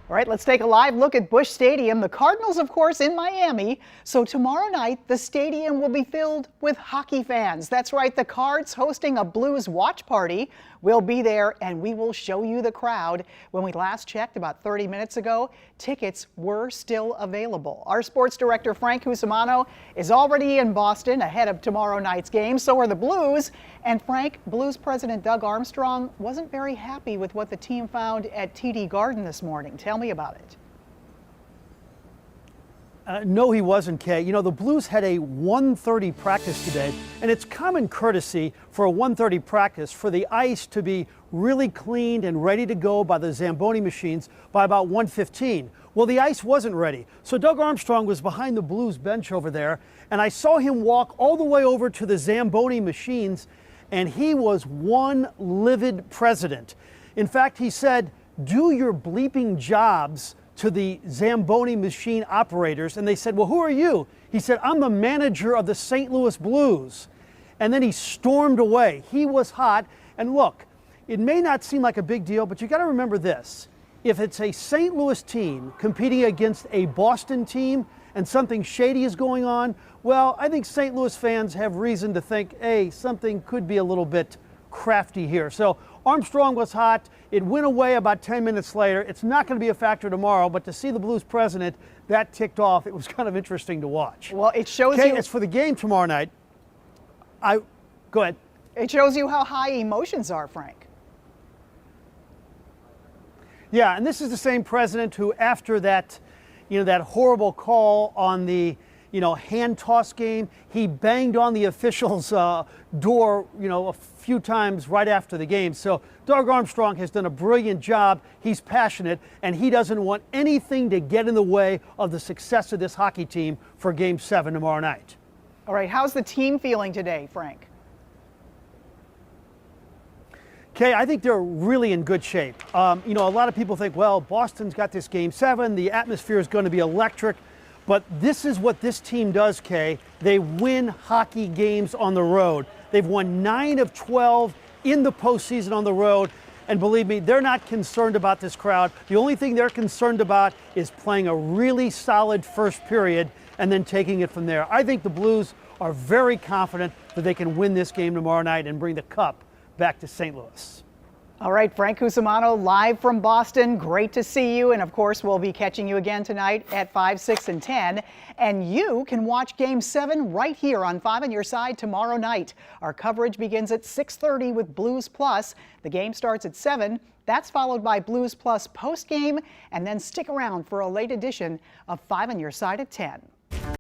All right, let's take a live look at Busch Stadium. The Cardinals, of course, in Miami. So tomorrow night, the stadium will be filled with hockey fans. That's right, the Cards hosting a Blues watch party. We'll be there and we will show you the crowd. When we last checked about 30 minutes ago, tickets were still available. Our sports director, Frank Cusimano, is already in Boston ahead of tomorrow night's game. So are the Blues. And Frank, Blues president Doug Armstrong wasn't very happy with what the team found at TD Garden this morning. Tell me about it. No, he wasn't, Kay. You know, the Blues had a 1:30 practice today, and it's common courtesy for a 1:30 practice for the ice to be really cleaned and ready to go by the zamboni machines by about 1:15. Well, the ice wasn't ready. So Doug Armstrong was behind the Blues bench over there, and I saw him walk all the way over to the zamboni machines, and he was one livid president. In fact, he said, "Do your bleeping jobs," to the zamboni machine operators, and they said, "Well, who are you?" He said, "I'm the manager of the St. Louis Blues." And then he stormed away. He was hot. And look, it may not seem like a big deal, but you got to remember this. If it's a St. Louis team competing against a Boston team and something shady is going on, well, I think St. Louis fans have reason to think, hey, something could be a little bit crafty here. So Armstrong was hot. It went away about 10 minutes later. It's not going to be a factor tomorrow, but to see the Blues president that ticked off, it was kind of interesting to watch. Well, it shows you. you. As for the game tomorrow night, go ahead. It shows you how high emotions are, Frank. Yeah, and this is the same president who, after that, that horrible call on the hand toss game, he banged on the official's door, a few times right after the game. So Doug Armstrong has done a brilliant job. He's passionate, and he doesn't want anything to get in the way of the success of this hockey team for Game 7 tomorrow night. All right, how's the team feeling today, Frank? Kay, I think they're really in good shape. A lot of people think, well, Boston's got this Game 7. The atmosphere is going to be electric. But this is what this team does, Kay. They win hockey games on the road. They've won 9 of 12 in the postseason on the road. And believe me, they're not concerned about this crowd. The only thing they're concerned about is playing a really solid first period and then taking it from there. I think the Blues are very confident that they can win this game tomorrow night and bring the cup back to St. Louis. All right, Frank Cusimano, live from Boston. Great to see you. And of course, we'll be catching you again tonight at 5, 6, and 10. And you can watch Game 7 right here on 5 on Your Side tomorrow night. Our coverage begins at 6:30 with Blues Plus. The game starts at 7. That's followed by Blues Plus postgame. And then stick around for a late edition of 5 on Your Side at 10.